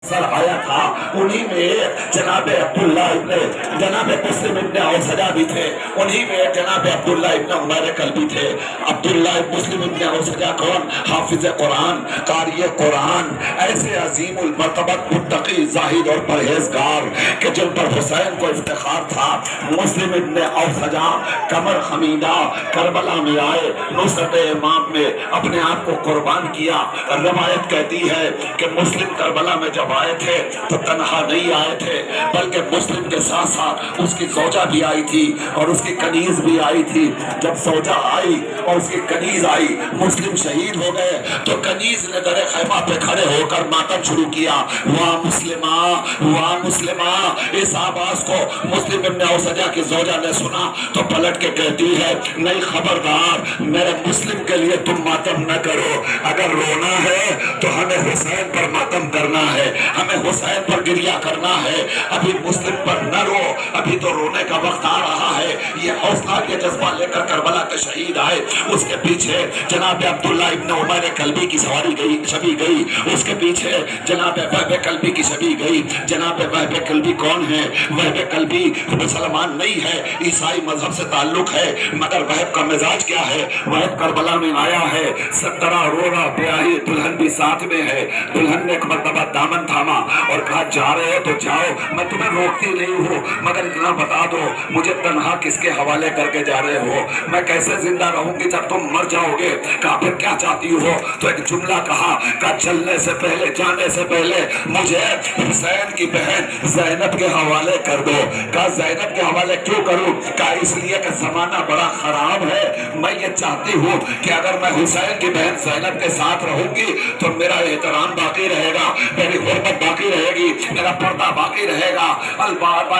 سر آیا تھا، انہی میں جناب عبداللہ جناب مسلم ابن اوسجہ بھی تھے، انہی میں جناب عبداللہ ابن عمیر کلبی تھے۔ عبداللہ مسلم ابن اوسجہ کون؟ حافظ قرآن، قاری قرآن، ایسے عظیم المرتبت متقی زاہد اور پرہیزگار کہ جن پر حسین کو افتخار تھا۔ مسلم ابن اوسجہ کمر خمیدہ کربلا میں آئے، نصرت امام میں اپنے آپ کو قربان کیا۔ روایت کہتی ہے کہ مسلم کربلا میں جب آئے تھے تو تنہا نہیں آئے تھے، بلکہ مسلم کے ساتھ ساتھ اس کی زوجہ بھی آئی تھی اور اس کی کنیز بھی آئی تھی۔ جب زوجہ آئی اور اس کی کنیز آئی، مسلم شہید ہو گئے تو کنیز نے در خیمہ پہ کھڑے ہو کر ماتم شروع کیا، واہ مسلمہ واہ مسلمہ۔ اس آواز کو مسلم ابن اوسجہ کی زوجہ نے سنا تو پلٹ کے کہتی ہے، نہیں خبردار، میرے مسلم کے لیے تم ماتم نہ کرو، اگر رونا ہے تو ہمیں حسین پر ماتم کرنا ہے، ہمیں حسین پر گریہ کرنا ہے، ابھی مسلم پر نہ رو، ابھی تو رونے کا وقت آ رہا ہے۔ یہ حوصلہ یہ جذبہ لے کر کربلا کے شہید آئے۔ اس کے پیچھے جناب عبداللہ ابن عمیر کلبی کی سواری گئی، شبی گئی، اس کے پیچھے جناب وہب کلبی کی شبی گئی۔ جناب وہب کلبی کون ہے؟ وہب کلبی مسلمان نہیں ہے، عیسائی مذہب سے تعلق ہے، مگر وہب کا مزاج کیا ہے؟ وہب کربلا میں آیا ہے، 17 روڑا بیاہی، دلہن بھی ساتھ میں ہے۔ دلہن نے ایک مرتبہ دامن تھاما اور کہا جا رہے ہو تو جاؤ، میں تمہیں روکتی نہیں ہوں، مگر اتنا بتا دو مجھے تنہا کس کے حوالے کر کے جا رہے ہو؟ میں کیسے زندہ رہوں گی جب تم مر جاؤ گے؟ کہا پھر کیا چاہتی ہو؟ تو ایک جملہ کہا چلنے سے پہلے، جانے سے پہلے مجھے حسین کی بہن زینب کے حوالے کر دو۔ کہا زینب کے حوالے کیوں کروں؟ کہا اس لیے کہ زمانہ بڑا خراب ہے، میں یہ چاہتی ہوں کہ اگر میں حسین کی بہن زینب کے ساتھ رہوں گی تو میرا احترام باقی رہے گا، میری حرمت باقی رہے گی، میرا پردہ باقی رہے گا۔ ارباب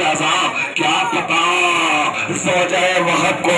اعظام کیا پتا زوجہ وہب کو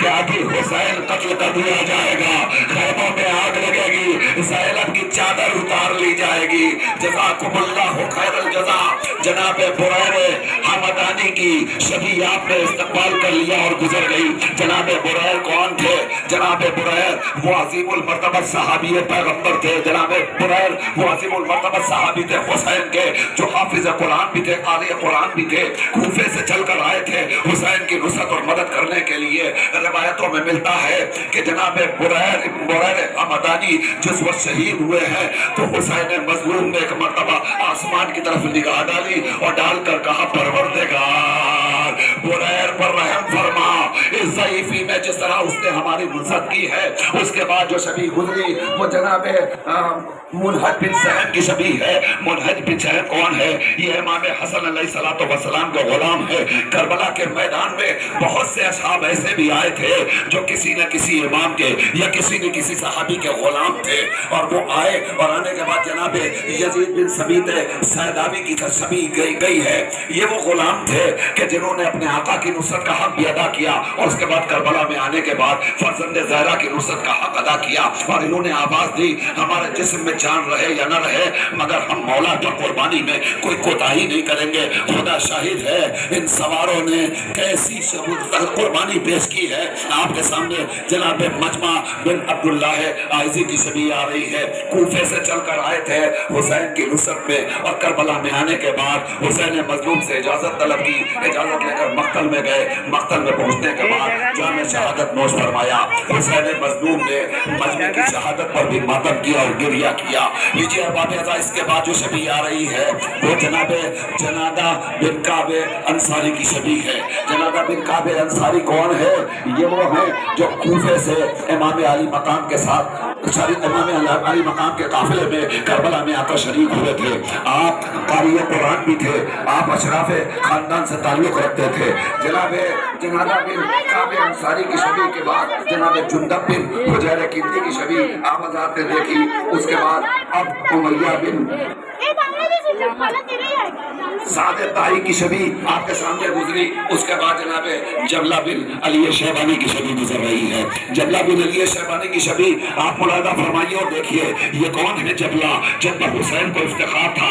کہ ابھی حسین قتل کر دیا جائے گا، خیموں میں آگ لگے گی، زینب کی چادر اتار لی جائے گی۔ جزاکم اللہ خیر الجزا۔ جناب بریر حمدانی کی شبی آپ نے استقبال کر لیا اور گزر گئی۔ جناب بریر کون تھے؟ جناب بریر وہ عظیم المرتبہ صحابی پیغمبر تھے۔ جناب بریر وہ عظیم المرتبہ صحابی تھے حسین کے، جو حافظ قرآن بھی تھے، قاری قرآن بھی تھے، کوفے سے چل کر آئے تھے حسین کی نصرت اور مدد کرنے کے لیے۔ روایتوں میں ملتا ہے کہ جناب بریر حمدانی جس وقت شہید ہوئے ہیں تو حسین مظلوم نے ایک مرتبہ آسمان کی طرف نگاہ ڈالی اور ڈال کر کہا پروردگار بریر پر رحم فرما، اس ضعیفی میں جس طرح اس نے ہماری نصرت کی ہے۔ اس کے بعد جو شبی گزری وہ جناب منہج بن سہل کی شبی ہے۔ منہج بن سہل کون ہے؟ یہ امام حسن علیہ السلام کا غلام ہے۔ کربلا کے میدان میں بہت سے اصحاب ایسے بھی آئے تھے جو کسی نہ کسی امام کے یا کسی نہ کسی صحابی کے غلام تھے، اور وہ آئے اور آنے کے بعد جناب یزید بن ثبیت سیدابی کی شبی گئی ہے۔ یہ وہ غلام تھے کہ جنہوں نے اپنے آقا کی نصرت کا حق بھی ادا کیا، اور اس کے بعد کربلا میں آنے کے بعد فرزند زہرا کی نصرت کا حق ادا کیا، اور انہوں نے آواز دی ہمارے جسم میں جان رہے یا نہ رہے مگر ہم مولا پر قربانی میں کوئی کوتاہی نہیں کریں گے۔ خدا شاہد ہے ان سواروں نے کیسی قربانی پیش کی ہے۔ آپ کے سامنے جناب مجمع بن عبداللہ آئزی کی شبی آ رہی ہے۔ کوفے سے چل کر آئے تھے حسین کی نصرت میں، اور کربلا میں آنے کے بعد حسین مظلوم سے اجازت طلب کی، اجازت لے کر مقتل میں گئے۔ مقتل میں پہنچنے کے بعد جام شہادت نوش فرمایا۔ حسین مظلوم نے مجمع کی شہادت پر بھی ماتم کیا اور گریہ کیا۔ لیجیے ارباب اعزاز، اس کے بعد جو شبی آ رہی ہے وہ جناب جنادہ بن کعب انصاری کی شبی ہے۔ جنادہ بن کعب انصاری کون ہے؟ یہ وہ ہیں جو کوفے سے امام علی مقام کے ساتھ امام علی مقام کے قافلے میں کربلا میں آ کر شریک ہوئے تھے۔ آپ قاری قرآن بھی تھے، آپ اشراف خاندان سے تعلق رکھتے تھے۔ جناب جنادہ بن کعب انصاری کی شبی کے بعد جناب جندب بن حجیر کندی کی شبی آپ حضرات نے دیکھی۔ اس کے بعد اب امیہ بن سعد طائی کی شبی آپ کے سامنے گزری۔ اس کے بعد جناب جبلہ بن علی شیبانی کی شبی گزر رہی ہے۔ جبلہ بن علی شیبانی کی شبی آپ ملاحظہ فرمائیے اور دیکھیے یہ کون ہے جبلہ، جب پر حسین کو افتخار تھا،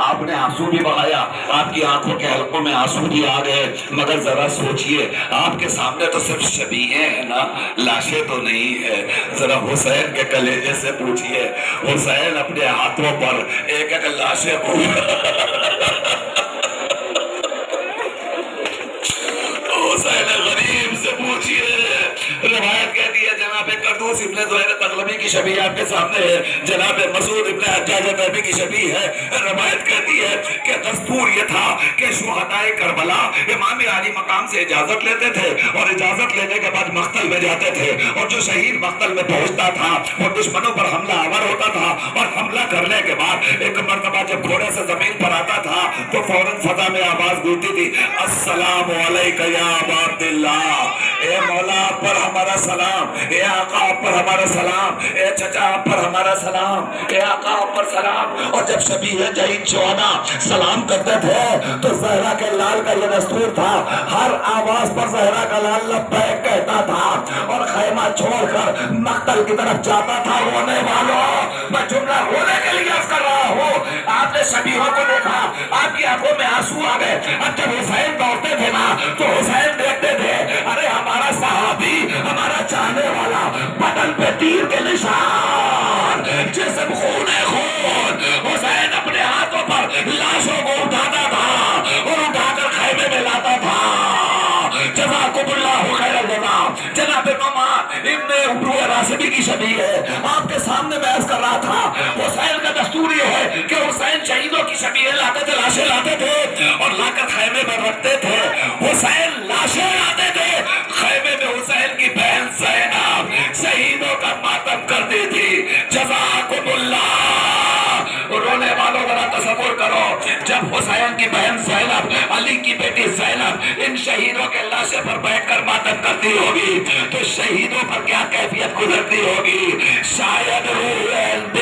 آپ نے آنسو بھی بہایا, آپ کی آنکھوں کے حلقوں میں آنسو بھی آ گئے, مگر ذرا سوچئے آپ کے سامنے تو صرف شبیہیں ہیں نا, لاشیں تو نہیں ہے. ذرا حسین کے کلیجے سے پوچھئے, حسین اپنے ہاتھوں پر ایک ایک لاشیں حسین غریب سے پوچھئے. روایت کہتی ہے جناب قردوس ابن زہیر تغلبی کی شبیہ آپ کے سامنے ہے, جناب مسعود ابن حجاج تیمی کی شبیہ ہے. روایت کہتی ہے کہ دستور یہ تھا کہ شہدائے کربلا امام عالی مقام سے اجازت لیتے تھے, اور اجازت لینے کے بعد مقتل میں جاتے تھے, اور جو شہید مقتل میں پہنچتا تھا وہ دشمنوں پر حملہ آور ہوتا تھا, اور حملہ کرنے کے بعد ایک مرتبہ جب گھوڑے سے زمین پر آتا تھا تو فوراً فضا میں آواز گونجتی تھی, السلام علیکم یا ابا عبداللہ, اے مولا آپ پر ہمارا سلام, اے آقا آپ پر ہمارا سلام, اے چچا آپ پر ہمارا سلام, اے آقا آپ پر سلام. اور جب شبیہ جہید چوانا سلام کرتے تھے تو زہرا کے لال کا یہ دستور تھا, ہر آواز پر زہرا کا لال لبیک کہتا تھا, اور خیمہ چھوڑ کر مقتل کی طرف جاتا تھا. رونے والوں, میں جملہ رونے کے لیے عرض کر رہا ہوں, آپ نے شبیہوں کو دیکھا, آپ کی آنکھوں میں آنسو آ گئے. اب جب حسین دوڑتے تھے نا تو حسین دیکھتے تھے, ارے ہمارا صحابی, ہمارا چاہنے والا, بدن پہ تیر کے نشان, جسم خون خون. حسین اپنے ہاتھوں پر لاشوں کو اٹھاتا تھا اور اٹھا کر خیمے میں لاتا تھا. جزاکم اللہ خیر الجزا. جناب نعمان ابن ابو راشدی کی شبیہ ہے, آپ کے سامنے میں عرض کر رہا تھا, حسین کا دستور یہ ہے کہ حسین شہیدوں کی شبیہ لاتے تھے, لاشیں لاتے تھے اور لا کر خیمے میں رکھتے تھے. حسین لاشیں لاتے تھے, خیمے میں حسین کی بہن زینب شہیدوں کا ماتم کرتی تھی. جزاکم اللہ. رونے والوں ذرا تصور کرو, جب حسین کی بہن زینب, علی کی بیٹی زینب ان شہیدوں کے لاشے پر بیٹھ کر ماتم کرتی ہوگی تو شہیدوں پر کیا کیفیت گزرتی ہوگی. شاید روح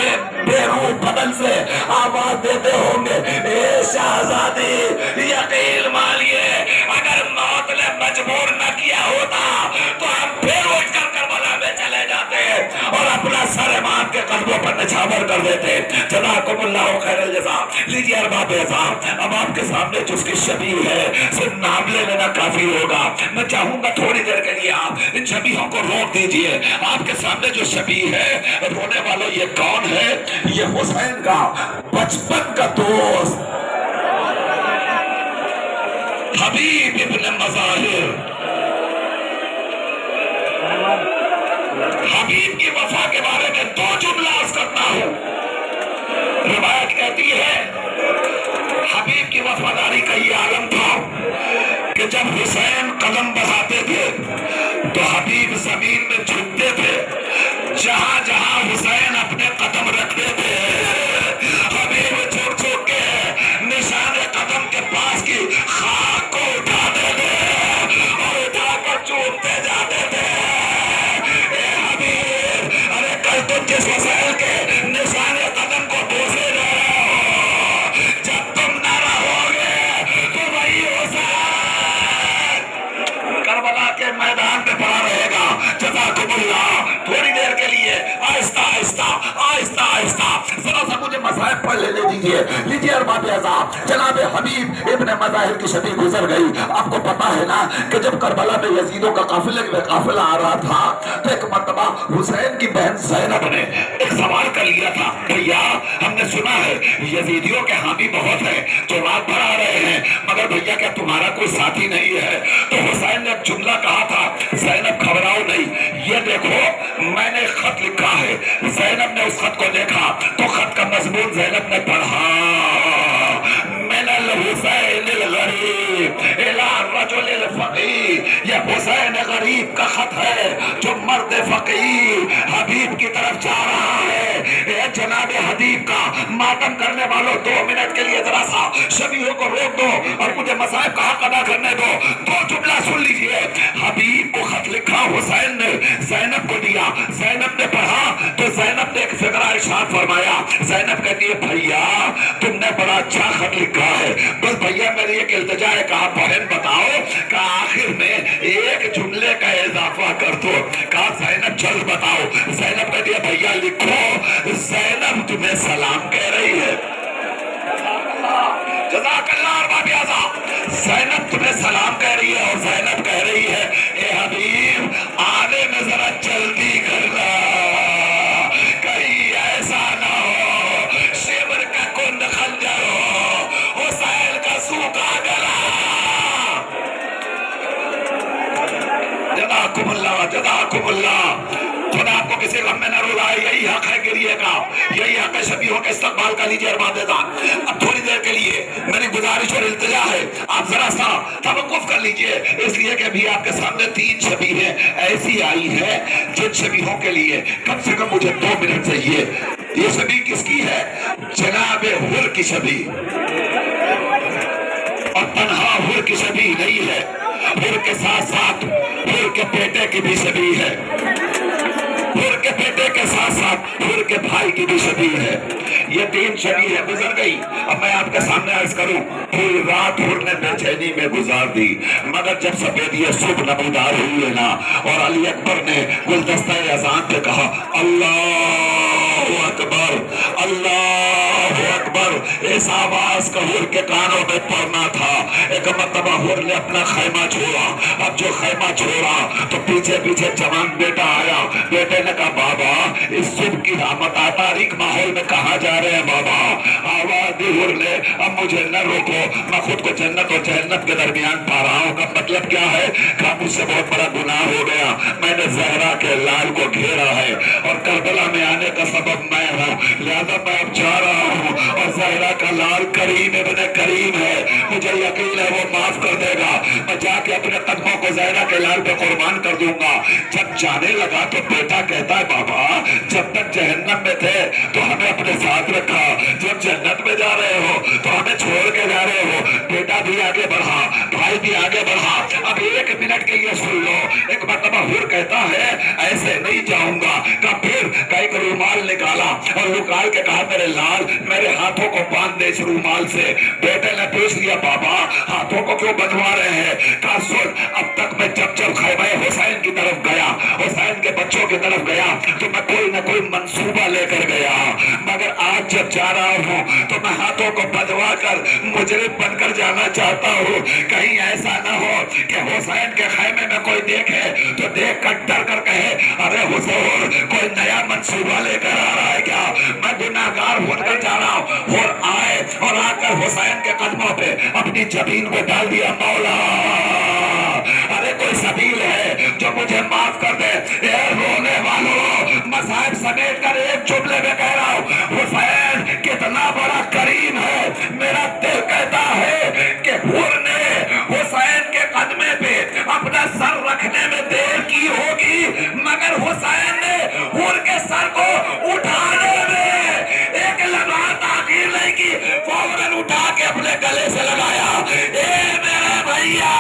بے روح بدن سے آواز دیتے ہوں گے, اے شہزادی یقین مانیے اگر موت نے مجبور نہ کیا ہوتا تو ہم پھر اٹھ کر کربلا میں چلے جاتے اور اپنا سر امام کے قدموں پر نچھاور کر دیتے. جزاکم اللہ خیر الجزا. لیجیے ارباب اعظام, اب آپ کے سامنے جس کی شبیہ ہے صرف نام لے لینا کافی ہوگا. میں چاہوں گا تھوڑی دیر کے لیے آپ ان شبیہوں کو روک دیجیے. آپ کے سامنے جو شبیہ ہے, رونے والوں یہ کون ہے؟ یہ حسین کا بچپن کا دوست حبیب ابن مظاہر. حبیب کی وفا کے بارے میں دو جملہ عرض کرتا ہوں. روایت کہتی ہے حبیب کی وفاداری کا یہ عالم تھا کہ جب حسین قدم بڑھاتے تھے تو حبیب زمین میں جھکتے تھے. جہاں جہاں حسین اپنے قدم رکھتے تھے حبیب جھک جھک کے نشان قدم کے پاس کی خاک کو اٹھاتے تھے اور اٹھا کر چومتے جاتے تھے. اے حبیب, ارے کل تم جس حسین کے نشان قدم کو بوسے جا رہے ہو, جب تم نہ رہو گے تو وہی حسین کربلا کے میدان پہ پڑا رہے گا. جزاکم اللہ. تھوڑی دیر کے لیے آہستہ آہستہ آہستہ آہستہ ذرا سا مجھے مصائب پڑھ لے دیجیے. لیجیے ارباب اعظام, جناب حبیب ابن مظاہر کی شبیہ گزر گئی. آپ کو پتا ہے نا کہ جب کربلا میں یزیدوں کا قافلہ آ رہا تھا تو ایک مرتبہ حسین کی بہن زینب نے ایک سوال کر لیا تھا, بھیا ہم نے سنا ہے یزیدیوں کے حامی بہت ہیں جو رات بھر آ رہے ہیں, مگر بھیا کیا تمہارا کوئی ساتھی نہیں ہے؟ تو حسین نے ایک جملہ کہا تھا, زینب گھبراؤ نہیں, یہ دیکھو میں نے خط لکھا ہے. زینب نے اس خط کو دیکھا تو خط کا مضمون زینب نے پڑھا, من الحسین الغریب الی الرجل الفقیر. یہ حسین غریب کا خط ہے جو مرد فقیر حبیب کی طرف جا رہا ہے. اے جناب حبیب کا ماتم کرنے والوں, 2 منٹ کے لیے ذرا سا شبیہوں کو روک دو اور مجھے مصائب کا حق ادا کرنے دو. 2 جملہ سن لیجئے. حبیب کو خط لکھا حسین نے, زینب کو دیا, زینب نے پڑھا تو زینب نے ایک فقرہ ارشاد فرمایا. زینب کہتی ہے بھیا تم نے بڑا اچھا خط لکھا ہے, بس بھیا میری ایک التجا ہے کہ آپ بہن بتاؤ کہ آخر میں ایک جملے کا اضافہ کر دو. کہا زینب جلد بتاؤ. زینب کہتی ہے بھیا لکھو زینب تمہیں سلام کہہ رہی ہے. جزاک اللہ ارباب اعظم۔ زینب تمہیں سلام کہہ رہی ہے، اور زینب کہہ رہی ہے اے حبیب آنے میں ذرا جلدی کرنا، کہیں ایسا نہ ہو شیور کا کند خنجر ہو حسین کا سوکھا گلا۔ جزاکم اللہ جزاکم اللہ۔ خدا آپ کو کسی غم میں نہ رلائے، یہی حق ہے گریے کا، یہی حق ہے شبیہوں کے استقبال کا۔ لیجیے ارباب اذان، اب تھوڑی دیر کے لیے میری گزارش اور التجا ہے آپ ذرا سا توقف کر لیجیے، اس لیے کہ ابھی آپ کے سامنے 3 شبیہیں ایسی آئی ہیں جن شبیہوں کے لیے کم سے کم مجھے 2 منٹ چاہیے۔ یہ شبیہ کس کی ہے؟ جناب حر کی شبیہ، اور تنہا حر کی شبیہ نہیں ہے، حر کے ساتھ ساتھ حر کے بیٹے کی بھی شبیہ ہے، حر کے بیٹے کے ساتھ ساتھ حر کے بھائی کی بھی شبیہ ہے۔ یہ 3 شبیہیں گزر گئی۔ اب میں آپ کے سامنے عرض کروں، پوری رات حر نے بے چینی میں گزار دی، مگر جب سفیدی صبح نمودار ہوئی ہے نا، اور علی اکبر نے گلدستہ اذان پہ کہا اللہ اکبر اللہ اکبر، اس آواز کا حر کے کانوں میں پڑنا تھا۔ ایک مرتبہ حر نے اپنا خیمہ چھوڑا، اب جو خیمہ چھوڑا تو پیچھے پیچھے جوان بیٹا آیا۔ بیٹے نے کہا بابا اس صبح کی رحمت تاریک ماحول میں کہاں جا رہے ہیں بابا؟ آواز دی حر نے اب مجھے نہ روکو، میں خود کو جنت اور جہنم کے درمیان پا رہا ہوں۔ کا مطلب کیا ہے؟ کہ مجھ سے بہت بڑا گناہ ہو گیا، میں نے زہرا کے لال کو گھیرا ہے، اور کربلا میں آنے کا سبب میں ہوں، لہذا میں اب جا رہا ہوں، اور زہرا کا لال کریم ابن کریم ہے، مجھے یقین ہے وہ معاف کر دے گا، میں جا کے اپنے قدموں کو زہرا کے لال پہ قربان کر دوں گا۔ جب جانے لگا تو بیٹا کہتا ہے بابا جب تک جہنم میں تھے تو ہمیں اپنے ساتھ رکھا، جب جنت میں جا رہے ہو تو ہمیں چھوڑ کے جا رہے ہو۔ بیٹا بھی آگے بڑھا، بھائی بھی آگے بڑھا۔ اب 1 منٹ کے لیے سن لو، ایک مرتبہ حر کہتا ہے ایسے نہیں جاؤں گا، کہ پھر ایک رومال نکالا اور نکال کے کہا میرے لال میرے ہاتھوں کو باندھ دے اس رومال سے۔ بیٹے نے پوچھ لیا بابا ہاتھوں کو کیوں بندھوا رہے ہیں؟ کہا سن، اب تک میں جب خیمہ حسین کی طرف گیا، حسین کے بچوں کی طرف گیا تو میں کوئی نہ کوئی منصوبہ لے کر گیا، مگر آج جب جا رہا ہوں تو میں ہاتھوں کو بندھوا کر مجرم بن کر جانا چاہتا ہوں، کہیں ایسا نہ ہو کہ حسین کے خیمے میں کوئی دیکھے تو دیکھ کر ڈر کر کہے ارے حضور کوئی نیا منصوبہ لے کر آ رہا ہے کیا؟ میں گناہگار بن کر جا رہا ہوں۔ اور آئے اور آ کر حسین کے قدموں پہ اپنی جبین کو ڈال دیا، مولا ارے کوئی سبیل ہے جو مجھے معاف کر دے۔ اے رونے والوں، مصائب سمیٹ کر ایک جملے میں کہہ رہا ہوں، حسین کتنا بڑا کریم ہے۔ میرا دل کہتا ہے کہ حر نے حسین کے قدمے پہ اپنا سر رکھنے میں دیر کی ہوگی، مگر حسین نے حر کے سر کو اٹھانے میں ایک لمحہ تاخیر نہیں کی، فوراً اٹھا کے اپنے گلے سے لگایا۔ اے میرے بھیا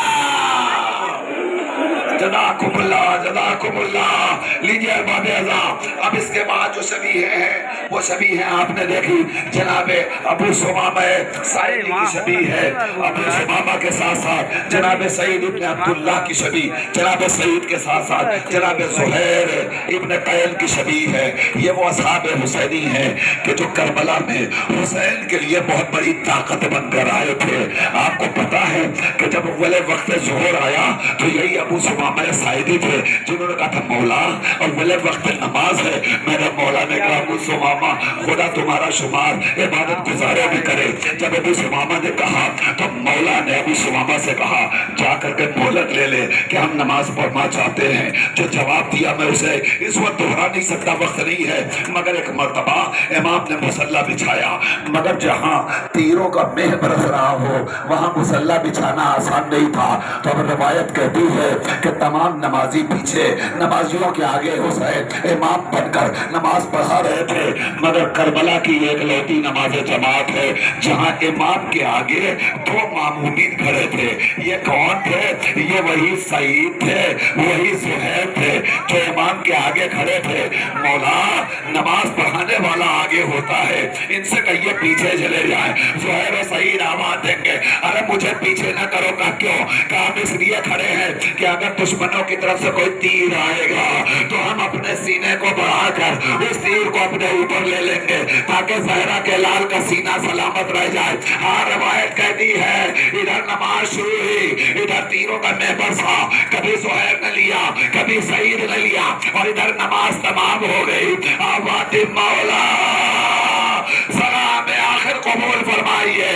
جزاکم اللہ جزاکم اللہ۔ لیجیے ارباب اعظم، اب اس کے بعد جو شبیہیں ہیں وہ شبیہیں آپ نے دیکھی، جناب ابو ثمامہ ساعدی کی شبیہ ہے، ابو ثمامہ کے ساتھ ساتھ جناب سعید ابن عبداللہ کی شبیہ، جناب سعید کے ساتھ ساتھ جناب زہیر ابن قیل کی شبیہ ہے۔ یہ وہ اصحاب حسینی ہیں کہ جو کربلا میں حسین کے لیے بہت بڑی طاقت بن کر آئے تھے۔ آپ کو پتا ہے کہ جب اول وقت ظہر آیا تو یہی ابو ثمامہ ساعدی تھے جنہوں نے کہا تھا مولا اول وقت نماز ہے۔ میرے مولا نے کہا ابو ثمامہ خدا تمہارا شمار عبادت گزارے میں کرے۔ جب ابو ثمامہ نے کہا تو مولا نے ابو ثمامہ سے کہا جا کر کے مہلت لے لے کہ ہم نماز پڑھنا چاہتے ہیں۔ جو جواب دیا میں اسے اس وقت دہرا نہیں سکتا، وقت نہیں ہے، مگر ایک مرتبہ امام نے مصلی بچھایا، مگر جہاں تیروں کا مہ برس رہا ہو وہاں مصلی بچھانا آسان نہیں تھا، تو اب روایت کہتی ہے کہ تمام نمازی پیچھے نمازیوں کے آگے حسین امام بن کر نماز پڑھا رہے تھے، مگر کربلا کی ایک لوٹی نماز جماعت ہے جہاں امام کے آگے 2 مامومین کھڑے تھے۔ یہ کون تھے؟ یہ وہی سعید تھے، وہی زہیر تھے جو امام کے آگے کھڑے تھے۔ مولا نماز پڑھانے والا آگے ہوتا ہے، ان سے کہیے پیچھے چلے جائیں۔ زہیر و سعید آواز دیں گے ارے مجھے پیچھے نہ کرو۔ کا کیوں؟ کہ ہم اس لیے کھڑے ہیں کہ اگر دشمنوں کی طرف سے کوئی تیر آئے گا تو ہم اپنے سینے کو بڑھا کر اس تیر کو اپنے اوپر لے لیں گے تاکہ زہرا کے لال کا سینہ سلامت رہ جائے۔ ہاں روایت کہتی ہے ادھر نماز شروع ہوئی، ادھر تیروں کا محور تھا، کبھی زہیر نے لیا کبھی سعید نے لیا، اور ادھر نماز تمام ہو گئی۔ آباد مولا سلام آخر قبول فرمائیے۔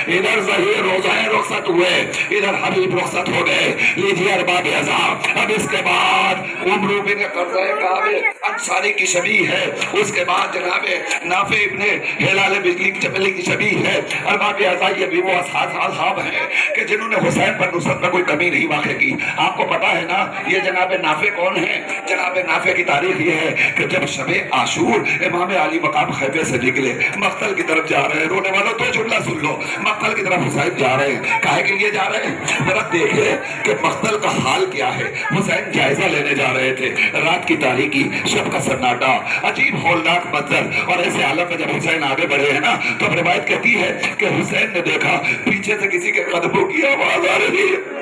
ادھر ظہیر روزہ رخصت ہوئے، ادھر حبیب رخصت ہو گئے۔ لیجیے ارباب عزام، اب اس کے بعد عمرو بن قرظہ کعب انصاری کی شبیہ ہے، اس کے بعد جناب نافع ابن ہلال بجلی چپلی کی شبیہ ہے۔ ارباب عزام یہ بھی وہ اصحاب ہیں کہ جنہوں نے حسین پر نصرت میں کوئی کمی نہیں واقع کی۔ آپ کو پتا ہے نا یہ جناب نافع کون ہیں؟ جناب نافع کی تاریخ یہ ہے کہ جب شب عاشور امام علی مقام خیبے سے نکلے، مقتل کی طرف جا رہے ہیں، رونے والوں تو جملہ سن لو، مقتل کی طرف حسین جا رہے ہیں، کاہے کے لیے جا رہے ہیں؟ ذرا دیکھیں کہ مقتل کا حال کیا ہے۔ حسین جائزہ لینے جا رہے تھے، رات کی تاریکی، شب کا سناٹا، عجیب ہولناک منظر، اور ایسے حالت میں جب حسین آگے بڑھے ہیں نا تو اب روایت کہتی ہے کہ حسین نے دیکھا پیچھے سے کسی کے قدموں کی آواز آ رہی ہے،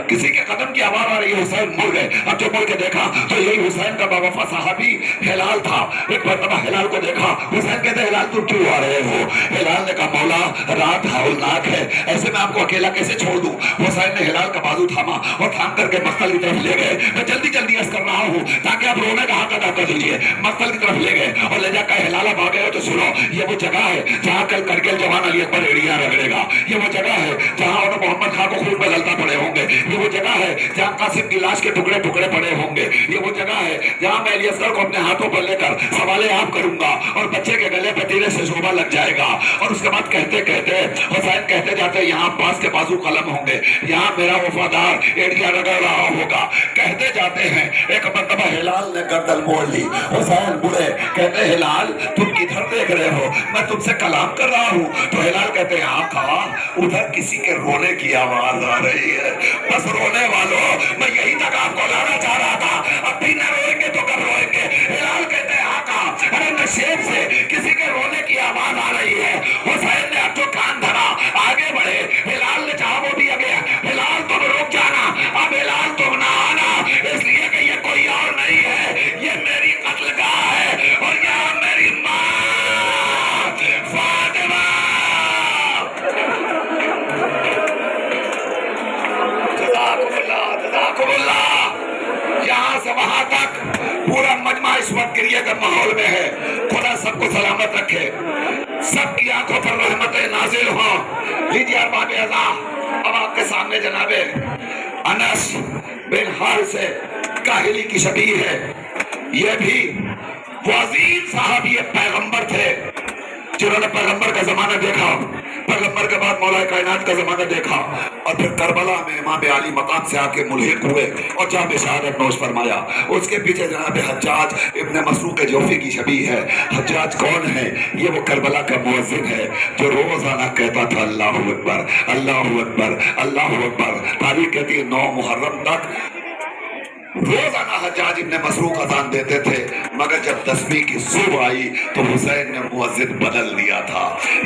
کسی کے قدم کی آواز آ رہی ہے۔ حسین مڑ گئے، اب جو مڑ کے دیکھا تو یہی حسین کا باوفا صحابی ہلال تھا۔ ایک مرتبہ ہلال کو دیکھا، حسین کہتے ہیں ہلال تم کیوں آ رہے ہو؟ ہلال نے کہا مولا رات ہولناک ہے، ایسے میں آپ کو اکیلا کیسے چھوڑ دوں؟ حسین نے ہلال کا بازو تھاما اور تھام کر کے مقتل کی طرف لے گئے۔ میں جلدی جلدی عرض کر رہا ہوں تاکہ آپ رونے کا حق ادا کر دیجیے۔ مقتل کی طرف لے گئے اور لے جا کر ہلال اب آ گئے تو سنو یہ وہ جگہ ہے جہاں کل کرگل جوان علی اکبر ایڑیاں رگڑے گا، یہ وہ جگہ ہے جہاں انہوں محمد خان کو خون میں غلطہ پڑے ہوں گے، یہ وہ جگہ ہے جہاں قاسم کی لاش کے ٹکڑے ٹکڑے پڑے ہوں گے، یہ وہ جگہ ہے جہاں میں علی اصغر کو اپنے ہاتھوں پر لے کر سوال آپ کروں گا اور بچے کے گلے پہ تیرے سے شعبہ لگ جائے گا۔ اور اس کے بعد کہتے کہتے حسین کہتے جاتے یہاں عباس کے بازو قلم ہوں گے، یہاں میرا وفادار ایڑیاں رگڑ رہا ہوگا، کہتے جاتے ہیں۔ ایک مرتبہ ہلال نے گردن موڑ لی، حسین بڑے کہتے ہلال تم کدھر دیکھ رہے ہو؟ میں تم سے کلام کر رہا ہوں۔ تو ہلال کہتے ہیں آقا ادھر کسی کے رونے کی آواز آ رہی ہے، بس رونے والوں میں یہی تک آپ کو لانا چاہ رہا تھا، اب بھی نہ روئیں گے تو کب روئیں گے؟ ہلال کہتے ہیں آقا ارے نشیب سے کسی کے رونے کی آواز آ رہی ہے۔ حسین نے اب جو کان دھرا آگے بڑھے، ہلال نے چاہا وہ بھی آگے، ہلال تم رک جانا، اب ہلال تم نہ آنا، اس لیے کہ یہ کوئی اور نہیں ہے، یہ میری قتل گاہ ہے اور یہاں میری ماں فاطمہ۔ جزاکم اللہ۔ یہاں سے وہاں تک پورا مجمع اس وقت گریے کا ماحول میں ہے۔ خدا سب کو سلامت رکھے، سب کی آنکھوں پر رحمتیں نازل ہوں۔ لیجیے ارباب عزام، اب آپ کے سامنے جناب انس بن حارث کاہلی کی شبیہ ہے۔ یہ بھی وہ عظیم صحابی پیغمبر تھے جنہوں نے پیغمبر کا زمانہ دیکھا، پیغمبر کے بعد مولا کائنات کا زمانہ دیکھا، اور پھر کربلا میں امام علی مقام سے آ کے ملحق ہوئے اور جام شہادت نوش فرمایا۔ اس کے پیچھے جناب حجاج ابن مسروق جوفی کی شبیہ ہے۔ حجاج کون ہے؟ یہ وہ کربلا کا مؤذن ہے جو روزانہ کہتا تھا اللہ اکبر اللہ اکبر اللہ اکبر۔ تاریخ کہتی ہے 9 محرم تک روزانہ حجاج ابن مسروق اذان دیتے تھے، مگر جب 10ویں کی صبح آئی تو حسین نے مؤذن بدل دیا تھا۔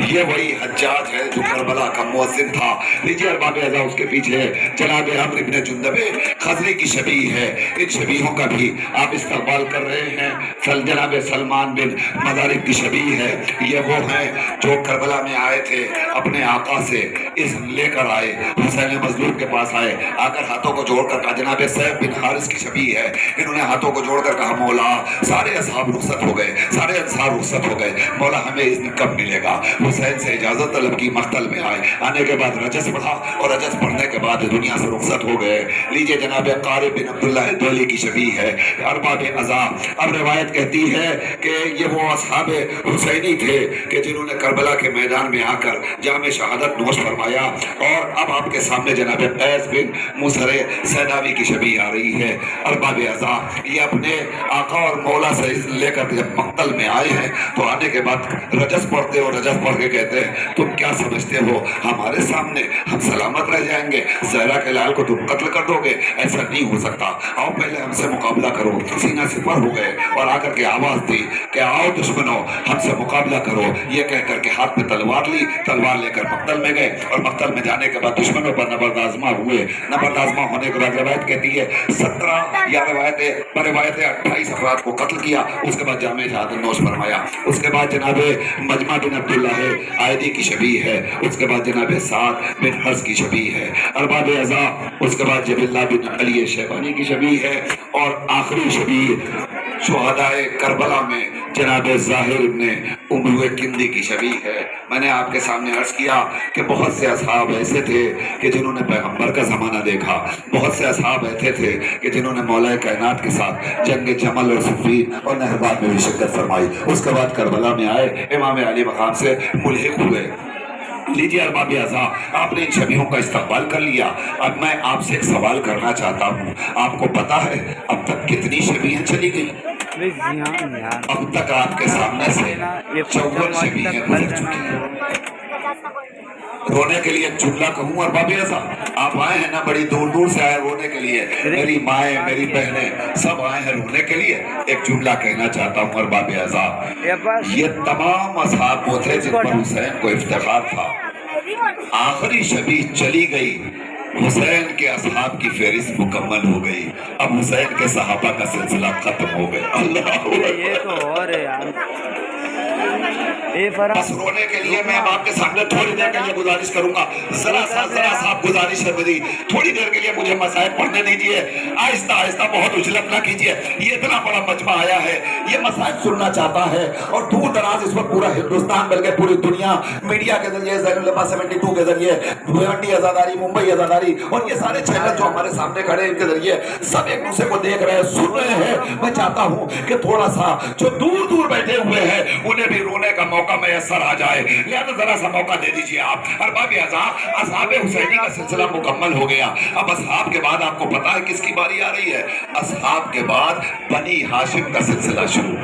یہ وہی حجاج ہے جو کربلا کا مؤذن تھا۔ لیجیے ارباب عزا، اس کے پیچھے جناب عمرو بن جندب خضری کی شبیہ ہے۔ ان شبیہوں کا بھی آپ استقبال کر رہے ہیں۔ جناب سلمان بن مدارک کی شبیہ ہے۔ یہ وہ ہیں جو کربلا میں آئے تھے، اپنے آقا سے اذن لے کر آئے، حسین مظلوم کے پاس آئے، آ کر ہاتھوں کو جوڑ کر کہا، جناب سیف بن حارث کی شبیہ ہے، انہوں نے ہاتھوں کو جوڑ کر کہا مولا سارے اصحاب رخصت ہو گئے، سارے انصار رخصت ہو گئے، مولا ہمیں اذن کب ملے گا؟ حسین سے اجازت طلب کی، مقتل میں آئے، آنے کے بعد رجس پڑھا اور رجس پڑھنے کے بعد دنیا سے رخصت ہو گئے۔ لیجئے جناب قاری بن عبداللہ دولی کی شبیہ ہے۔ ارباب عزا، اب روایت کہتی ہے کہ یہ وہ اصحاب حسینی تھے کہ جنہوں نے کربلا کے میدان میں آ کر جام شہادت نوش فرمایا۔ اور اب آپ کے سامنے جناب قیس بن مسر سیداوی کی شبیہ آ رہی ہے۔ ارباب عزا، یہ اپنے آقا اور مولا سے اذن لے کر جب مقتل میں آئے ہیں تو آنے کے بعد رجس پڑھتے اور رجس پڑھ کے کہتے ہیں تم کیا سمجھتے ہو ہمارے سامنے ہم سلامت رہ جائیں گے؟ زہرا کے لال کو تم قتل کر دو گے؟ ایسا نہیں ہو سکتا، آؤ پہلے ہم سے مقابلہ کرو۔ سینہ سپر ہو گئے اور آ کر کے آواز دی کہ آؤ دشمنوں ہم سے مقابلہ کرو۔ یہ کہہ کر کے ہاتھ میں تلوار لی، تلوار لے کر مقتل میں گئے اور مقتل میں جانے کے بعد دشمنوں پر نبردآزما ہوئے۔ نبردآزما ہونے کے بعد روایت کہتی ہے 17 یا روایت 28 افراد کو قتل کیا. اس کے بعد جامع شہادت نوش فرمایا. اس کے بعد جناب مجمع بن عبداللہ عائدی کی شبیہ ہے. اس کے بعد جناب سعد بن حرز کی شبیہ ہے. ارباب اعضاء. اس کے بعد جب اللہ بن علی شیبانی کی شبیہ ہے. اور آخری شبیہ شہدائے کربلا میں جناب ظاہر ابن امروہ کندی کی شبیہ ہے. میں نے آپ کے سامنے عرض کیا کہ بہت سے اصحاب ایسے تھے کہ جنہوں نے پیغمبر کا زمانہ دیکھا. بہت سے اصحاب ایسے تھے کہ جنہوں نے مولا کائنات کے ساتھ جنگ جمل اور صفین اور نہروان میں بھی شرکت فرمائی. اس کے بعد کربلا میں آئے, امام علی مقام سے ملحق ہوئے. لیجیے ارباب اعضاء, آپ نے ان شبیہوں کا استقبال کر لیا. اب میں آپ سے ایک سوال کرنا چاہتا ہوں. آپ کو پتا ہے اب تک کتنی شبیہیں چلی گئی؟ اب تک آپ کے سامنے سے 54 شبیہیں گزر چکی ہیں. رونے کے لیے ایک جملہ کہوں ارباب اعضاء, آپ آئے ہیں نا بڑی دور دور سے آئے رونے کے لیے, میری مائیں میری بہنیں سب آئے ہیں رونے کے لیے. ایک جملہ کہنا چاہتا ہوں ارباب اعضاء, یہ تمام اصحاب وہ تھے جن پر حسین کو افتخار تھا. آخری شبیہ چلی گئی, حسین کے اصحاب کی فہرست مکمل ہو گئی. اب حسین کے صحابہ کا سلسلہ ختم ہو گیا. بس رونے کے لیے میں اب آپ کے سامنے تھوڑی دیر کے لیے گزارش کروں گا. ذرا سا گزارش ہے میری, تھوڑی دیر کے لیے مجھے مسائل پڑھنے دیجیے. آہستہ آہستہ, بہت اجلت نہ کیجیے. یہ اتنا بڑا مجمع آیا ہے, یہ مسائل سننا چاہتا ہے. اور دور دراز اس وقت پورا ہندوستان بلکہ پوری دنیا میڈیا کے ذریعے, زین العبا 72 کے ذریعے, بھیونڈی ازاداری, ممبئی ازاداری اور یہ سارے چینل جو ہمارے سامنے کھڑے ہیں ان کے ذریعے سب ایک دوسرے کو دیکھ رہے ہیں, سن رہے ہیں. میں چاہتا ہوں کہ تھوڑا سا جو دور دور بیٹھے ہوئے ہیں انہیں بھی رونے کا موقع میسر آ جائے. لہذا ذرا سا موقع دے دیجیے آپ. ارباب اعضاء, اصحاب حسینی کا سلسلہ مکمل ہو گیا. اب اصحاب کے بعد آپ کو پتا ہے کس کی باری آ رہی ہے؟ اصحاب کے بعد بنی ہاشم کا سلسلہ شروع.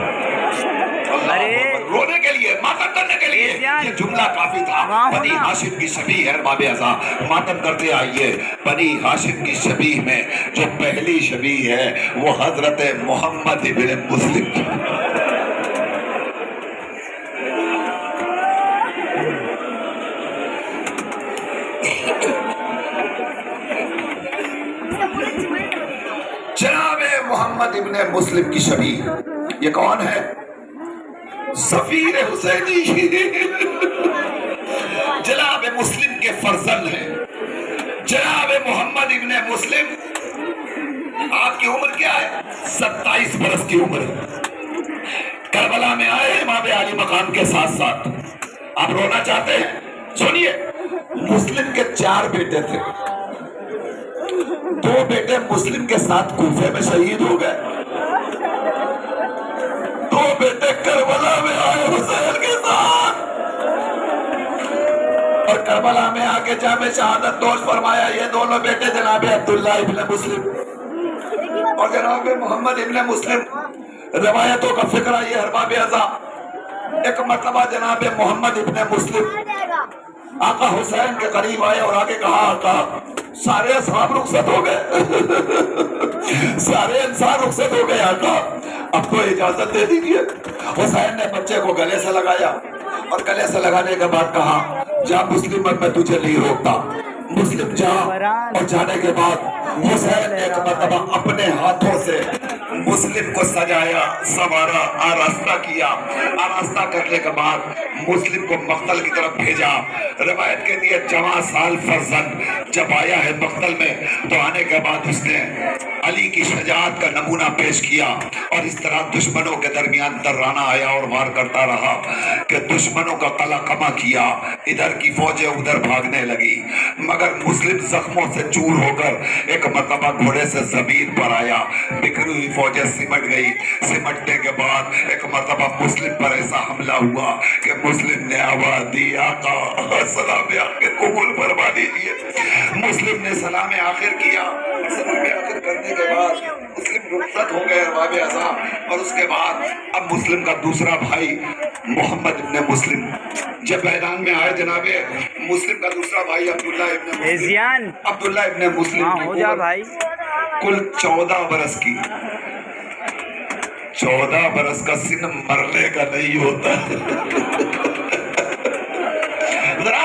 رونے کے لیے, ماتم کرنے کے لیے یہ جملہ کافی تھا. بنی ہاشم کی شبیہ ہے ارباب اعضاء, ماتم کرتے آئیے. بنی ہاشم کی شبیہ میں جو پہلی شبیہ ہے وہ حضرت محمد ابن مسلم کی. جناب محمد ابن مسلم کی شبیہ. یہ کون ہے؟ ظفیر حسینی جناب مسلم کے فرزند ہیں. جناب محمد ابن مسلم, آپ کی عمر کیا ہے؟ 27 برس کی عمر ہے. کربلا میں آئے امام علی مقام کے ساتھ ساتھ. آپ رونا چاہتے ہیں؟ سنیے, مسلم کے 4 بیٹے تھے. 2 بیٹے مسلم کے ساتھ کوفے میں شہید ہو گئے. 2 بیٹے کربلا میں آئے حسین کے ساتھ اور کربلا میں آ کے جامع شہادت نوش فرمایا. یہ دونوں بیٹے جناب عبداللہ ابن مسلم اور جناب محمد ابن مسلم. روایتوں کا فکر ہے یہ ارباب اعضاء. ایک مرتبہ جناب محمد ابن مسلم آقا حسین کے قریب آئے اور آگے کہا, آقا سارے اصحاب رخصت ہو گئے, سارے انسان رخصت ہو گئے آقا, اب تو اجازت دے دیجیے. حسین نے بچے کو گلے سے لگایا اور گلے سے لگانے کے بعد کہا, جا مسلم, میں تجھے نہیں روکتا. مسلم جا. اور جانے کے بعد حسین نے ایک مرتبہ اپنے ہاتھوں سے مسلم کو سجایا, سوارا, آراستہ کیا. آراستہ کرنے کے بعد مسلم کو مقتل کی طرف بھیجا. روایت کہتی ہے جوان سال فرزند جب آیا ہے مقتل میں تو آنے کے بعد اس نے علی کی شجاعت کا نمونہ پیش کیا اور اس طرح دشمنوں کے درمیان درانہ آیا اور وار کرتا رہا کہ دشمنوں کا قلع کما کیا. ادھر کی فوجیں ادھر بھاگنے لگی مگر مسلم زخموں سے چور ہو کر ایک مرتبہ گھوڑے سے زمین پر آیا. بکھری ہوئی فوجیں سمٹ گئی. سمٹنے کے بعد ایک مرتبہ مسلم پر ایسا حملہ ہوا کہ مسلم نے آواز دی, آقا سلام آخر قبول فرما دیجیے. مسلم نے سلام آخر کیا. سلام آخر کرنے کے بعد مسلم رخصت ہو گئے ارباب اعضاء. اور اس کے بعد اب مسلم کا دوسرا بھائی محمد ابن مسلم جب میدان میں آئے, جناب مسلم کا دوسرا بھائی عبداللہ ابن مسلم, عبداللہ ابن مسلم کی عمر کل 14 برس کی. 14 برس کا سن مرنے کا نہیں ہوتا. ذرا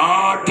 8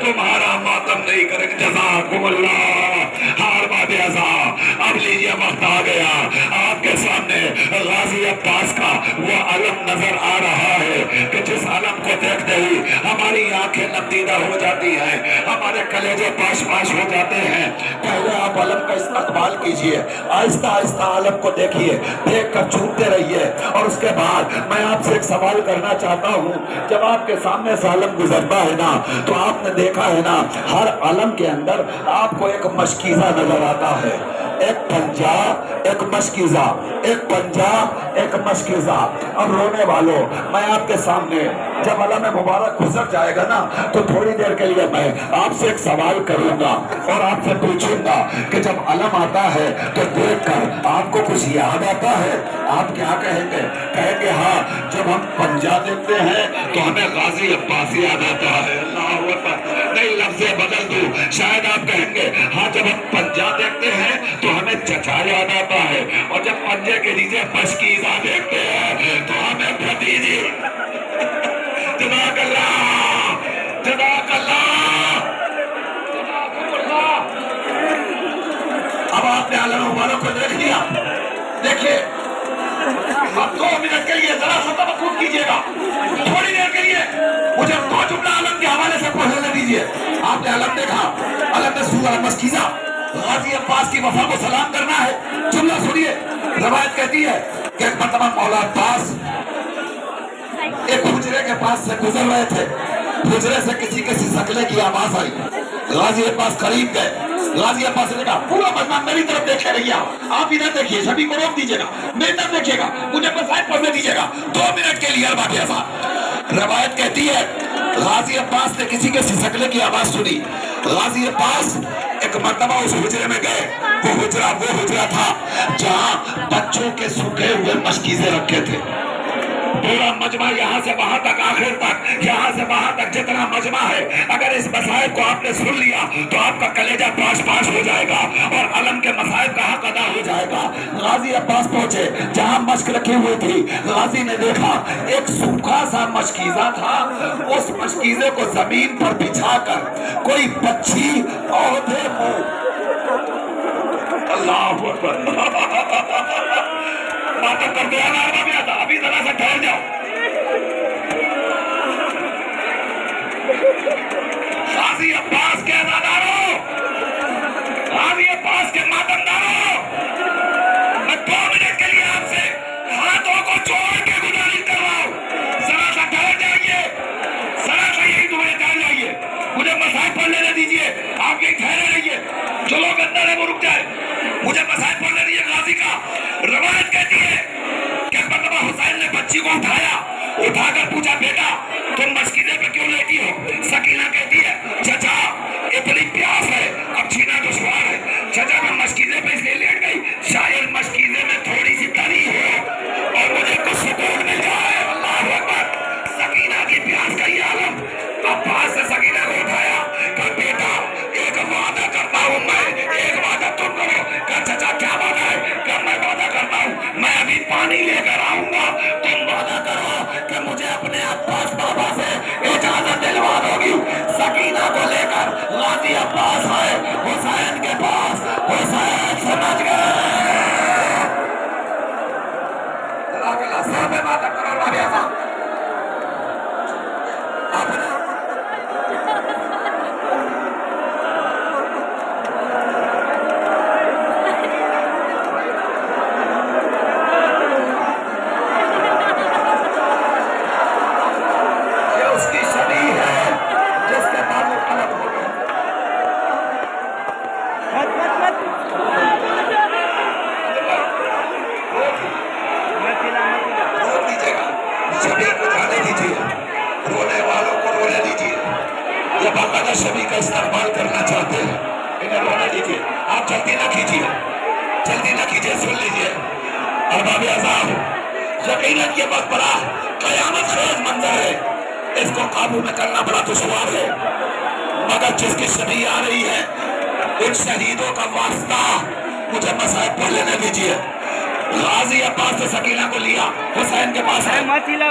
تمہارا ماتم نہیں کریں گے۔ جزاکم اللہ۔ ہار باد ازاں اب لیجیے وقت آ گیا، آپ کے سامنے غازی عباس کا وہ علم نظر آ رہا ہے کہ جس علم کو دیکھتے ہی ہماری آنکھیں نمدیدہ ہو جاتی ہیں، ہمارے کلیجے پاش پاش ہو جاتے ہیں۔ پہلے آپ علم کا استقبال کیجئے، آہستہ آہستہ علم کو دیکھیے، دیکھ کر چومتے رہیے، اور اس کے بعد میں آپ سے ایک سوال کرنا چاہتا ہوں۔ جب آپ کے سامنے سے علم گزرتا ہے نا تو آپ نے دیکھا ہے نا ہر علم کے اندر آپ کو ایک مشکیزہ نظر آتا ہے، ایک پنجہ ایک مشکیزہ، ایک پنجہ ایک مشکیزہ۔ اب رونے والوں، میں آپ کے سامنے جب علم مبارک گزر جائے گا نا تو تھوڑی دیر کے لیے میں آپ سے ایک سوال کروں گا اور آپ سے پوچھوں گا کہ جب علم آتا ہے تو دیکھ کر آپ کو کچھ یاد آتا ہے؟ آپ کیا کہیں گے؟ کہیں گے ہاں جب ہم پنجہ دیکھتے ہیں تو ہمیں غازی عباس یاد آتا ہے۔ اللہ اکبر، نئی لفظ بدل دوں، شاید آپ کہیں گے ہاں جب ہم پنجہ دیکھتے ہیں تو ہمیں چچا یاد آتا ہے، اور جب پنجے کے نیچے مشکیزہ دیکھتے ہیں تو ہمیں بھتیجی۔ جزاک اللہ، جزاک اللہ، جزاکم اللہ۔ اب آپ نے علم مبارک کو دیکھ لیا، دیکھیے اب 2 منٹ کے لیے ذرا سا توقف کیجیے گا، تھوڑی دیر کے لیے مجھے 2 جملہ علم کے حوالے سے پڑھنے دیجیے۔ آپ نے علم دیکھا، علم میں سورہ مشکیزہ، غازی عباس کی وفا کو سلام کرنا ہے۔ جملہ سنیے، روایت کہتی ہے کہ ایک مرتبہ مولا عباس ایک حجرے کے پاس سے گزر رہے تھے، حجرے سے کسی کے سسکنے کی آواز آئی، غازی عباس قریب گئے، غازی عباس نے کہا پورا مجمع میری طرف دیکھے رہیے، آپ ادھر دیکھیے، سبھی کو روک دیجیے گا، میری طرف دیکھیے گا، مجھے مسائل پڑھنے دیجیے گا 2 منٹ کے لیے۔ بات ایسا روایت کہتی ہے غازی عباس نے کسی کے سسکنے کی آواز سنی، غازی عباس ایک مرتبہ اس حجرے میں گئے، وہ حجرہ تھا جہاں بچوں کے سوکھے ہوئے مشکیزے رکھے تھے۔ پورا مجمع یہاں سے وہاں تک، آخر تک، یہاں سے وہاں تک جتنا مجمع ہے، اگر اس مسائل کو آپ نے سن لیا تو آپ کا کلیجہ پاش پاش ہو جائے گا اور علم کے مسائل کا حق ادا ہو جائے گا۔ غازی عباس پہنچے جہاں مشک رکھی ہوئی تھی، غازی نے دیکھا ایک سوکھا سا مشکیزہ تھا، اس مشکیزے کو زمین پر بچھا کر کوئی بچی عہدے کو، اللہ اکبر، باتیں کرتے ہیں نا، ابھی ذرا سا ٹھہر جاؤ۔ غازی عباس کے ازاداروں، غازی عباس کے ماتمداروں، میں 2 منٹ کے لیے آپ سے ہاتھوں کو جوڑ کے گزارش کر رہا ہوں، ذرا سا ٹھہر جائیے، ذرا سا یہی دعائیں ٹھہر جائیے، مجھے مسائل پڑھ لینے دیجیے، آپ یہی ٹھہرے رہیے، جو لوگ اندر ہیں وہ رک جائے، مجھے مسائل پڑھنے دیجیے۔ غازی کا روایت کہتی ہے کہ مرتبہ حسین نے بچی کو اٹھا کر پوچھا بیٹا تم مشکیزے پہ کیوں لیٹی ہو؟ سکینہ کہتی ہے چچا اتنی پیاس ہے، اب جینا دشوار ہے، چچا میں مشکیزے پہ اس لیے لیٹ گئی شاید مشکیزے میں تھوڑی سی تری ہو اور مجھے کچھ سکون مل جائے۔ اللہ اکبر، سکینہ کی پیاس کا یہ عالم۔ عباس سے سکینہ کو اٹھایا کہ بیٹا ایک وعدہ کرتا ہوں میں، ایک وعدہ تم کرو۔ کہ چچا کیا وعدہ ہے؟ کہ میں وعدہ کرتا ہوں میں ابھی پانی لے کر آؤں گا، تم وعدہ کرو کہ مجھے اپنے عباس بابا سے اجازت دلوا دو گی۔ سکینہ کو لے کر غازی عباس آئے حسین کے پاس، حسین سمجھ گئے صاحب وعدہ کرو رابعہ صاحب شبی کا استقبال کرنا چاہتے ہیں انہیں رونے دیجیے، آپ جلدی نہ کیجیے، سن لیجیے۔ ارباب اعظام، یقیناً یہ وقت بڑا قیامت خیز منظر ہے، اس کو قابو میں کرنا بڑا دشوار ہے، مگر جس کی شبی آ رہی ہے ان شہیدوں کا واسطہ مجھے مسائل پڑھ لینے دیجیے۔ غازی عباس نے سکینہ کو لیا، حسین کے پاس ہے،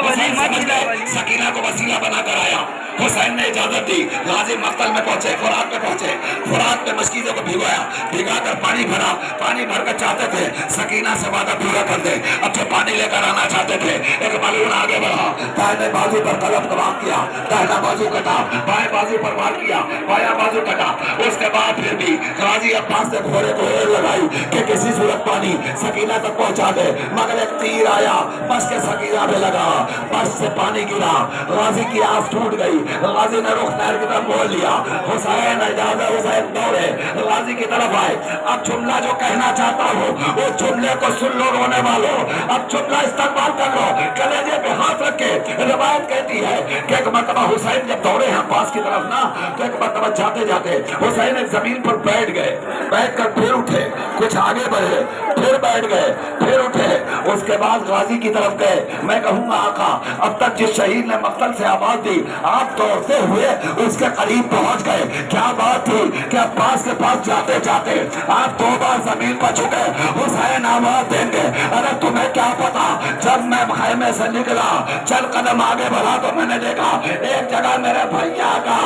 حسین سمجھ گئے سکینہ کو وسیلہ بنا کر آیا، حسین نے اجازت دی، غازی مقتل میں پہنچے، فرات میں پہنچے، فرات میں مشکیزوں کو بھگویا، بھگا کر پانی بھرا، پانی بھر کر چاہتے تھے سکینہ سے وعدہ پورا کر دے، اب جو پانی لے کر آنا چاہتے تھے، ایک ملعون آگے بڑھا، دائیں بازو پر قلم کباب کیا، دائنا بازو کٹا، بائیں بازو پر وار کیا، بایاں بازو کٹا، اس کے بعد پھر بھی غازی عباس نے گھوڑے کو ایڑ لگائی کہ کسی صورت پانی سکینہ تک پہنچا دے، مگر ایک تیر آیا بس کے سکینہ پہ لگا، بس سے پانی گرا، غازی کی آس ٹوٹ گئی، غازی نے رخ نہر کی طرف موڑ لیا، حسین اجازت، حسین دوڑے غازی کی طرف آئے، اب جملہ جو کہنا چاہتا ہوں اس جملے کو سن لو رونے والوں، اب جملہ استقبال کر لو، کلیجے پہ ہاتھ رکھ کے، روایت کہتی ہے کہ ایک مرتبہ حسین جب دوڑے ہیں عباس کی طرف نا، تو ایک مرتبہ جاتے جاتے حسین ایک زمین پر بیٹھ گئے، بیٹھ کر پھر اٹھے، کچھ آگے بڑھے، پھر بیٹھ گئے، پھر اٹھے، اس کے بعد غازی کی طرف گئے، میں کہوں گا آقا اب تک جس شہید نے مقتل سے آواز دی، آپ دوڑتے ہوئے اس کے قریب پہنچ گئے، کیا بات تھی کہ عباس کے پاس جاتے جاتے آپ 2 بار زمین پر جھکے، حسین آواز دیں گے، ارے تمہیں کیا پتا، جب میں خیمے سے نکلا چل قدم آگے بڑھا تو میں نے دیکھا ایک جگہ میرے بھیا کا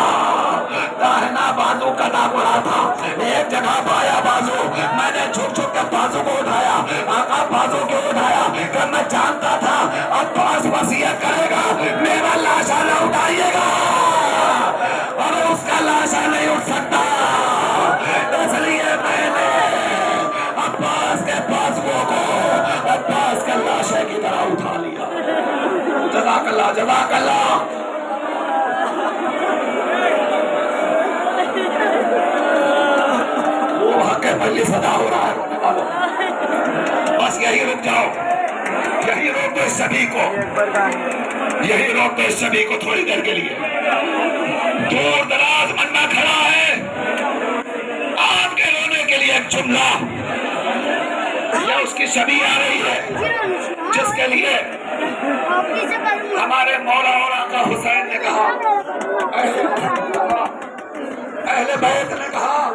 داہنا بازو کٹا پڑا تھا، ایک جگہ بایا بازو، میں نے جھک جھک کے بازو کو اٹھایا، آقا بازو کیوں اٹھایا کہ میں جانتا تھا عباس وصیت کرے گا میرا لاشا نہ اٹھائیے گا اور اس کا لاشا نہیں اٹھ سکتا، اس لیے میں نے عباس کے بازو کو عباس کے لاشے کی طرح اٹھا لیا۔ جزاک اللہ، جزاک اللہ۔ وہ حق مجلس ادا ہو رہا ہے رونے والوں، بس یہی رک جاؤ، یہی روک دو اس سبھی کو، یہی روک دو اس سبھی کو تھوڑی دیر کے لیے۔ دور دراز بندہ کھڑا ہے آپ کے رونے کے لیے، ایک جملہ یہ اس کی شبیہ آ رہی ہے جس کے لیے ہمارے مولا اور آقا حسین نے کہا، اہل بیت نے کہا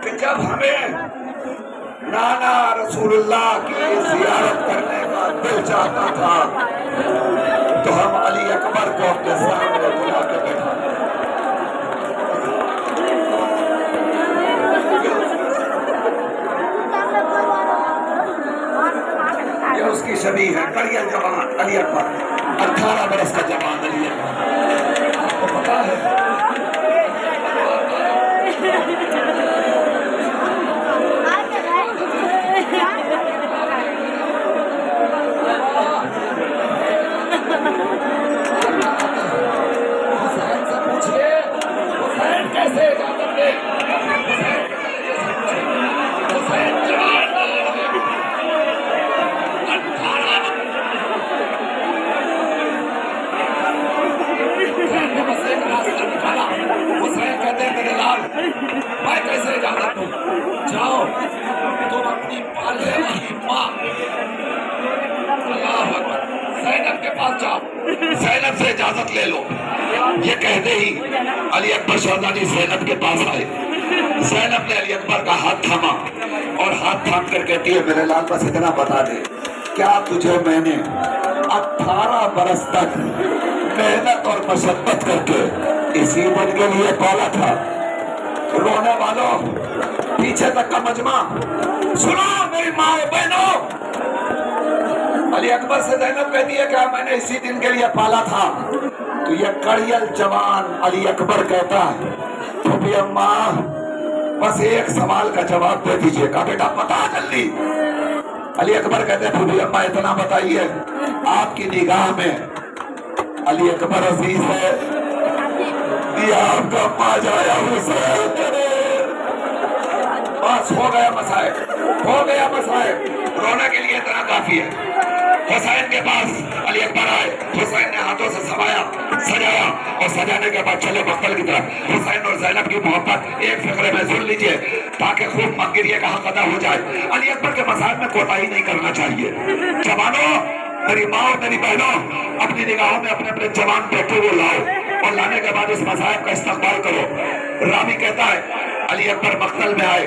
کہ جب ہمیں نانا رسول اللہ کی زیارت کرنے کا دل چاہتا تھا تو ہم علی اکبر کو اپنے سامنے بلا کے بیٹھا، یہ اس کی شبیہ ہے، کڑیل جوان علی اکبر، 18 برس کا جوان علی اکبر، آپ کو پتا ہے حسین سے پوچھئے حسین کیسے اجازت دے، حسین جوان حسین کہتے ہیں میرے لال میں کیسے اجازت دوں، جاؤ تم اپنی پالے والی ماں اللہ اکبر زینب کے پاس جاؤ، زینب سے اجازت لے لو، یہ کہتے ہی علی اکبر شہزادی زینب کے پاس آئے، زینب نے علی اکبر کا ہاتھ تھاما اور ہاتھ تھام کر کہتی ہے میرے لال بس اتنا بتا دے، کیا تجھے میں نے 18 برس تک محنت اور مشقت کر کے اسی دن کے لیے پالا تھا؟ رونے والوں پیچھے تک کا مجمع سنو میری ماں بہنوں، علی اکبر سے زینب کہتی ہے کہ میں نے اسی دن کے لیے پالا تھا، تو یہ کڑیل جوان علی اکبر کہتا ہے پھوپھی اماں بس ایک سوال کا جواب دے دیجئے گا، بیٹا بتا جلدی۔ علی اکبر کہتے ہیں پھوپھی اماں اتنا بتائیے آپ کی نگاہ میں علی اکبر عزیز ہے یا آپ کا ماں جایا حسین؟ بس ہو گیا مسائل، ہو گیا مسائل، رونے کے لیے اتنا کافی ہے۔ حسین کے پاس علی اکبر آئے، حسین نے ہاتھوں سے سجایا اور سجانے کے بعد چلے مقتل کی طرف۔ حسین اور زینب کی محبت ایک فقرے میں سن لیجئے تاکہ خوب منگریے کا حق ادا ہو جائے۔ علی اکبر کے مسائل میں کوتاہی نہیں کرنا چاہیے۔ جوانوں میری ماں اور میری بہنوں اپنی نگاہوں میں اپنے اپنے جوان بیٹے کو لاؤ اور لانے کے بعد اس مذاہب کا استقبال کرو۔ راوی کہتا ہے علی اکبر مقتل میں آئے،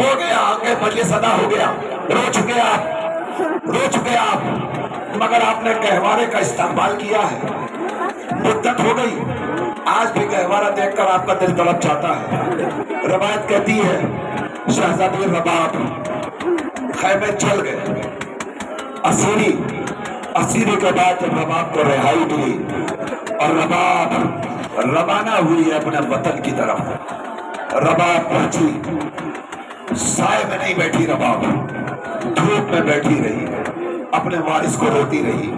ہو گیا آگے مجلس ادا ہو گیا، رو چکے آپ، مگر آپ نے گہوارے کا استقبال کیا ہے، مدت ہو گئی، آج بھی گہوارہ دیکھ کر آپ کا دل تڑپ جاتا ہے۔ روایت کہتی ہے شہزادی رباب خیمے چل گئے، اسیری کے بعد جب رباب کو رہائی ملی اور رباب روانہ ہوئی ہے اپنے وطن کی طرف، رباب پہنچی، سائے میں نہیں بیٹھی، رباب دھوپ میں بیٹھی رہی، اپنے وارث کو روتی رہی۔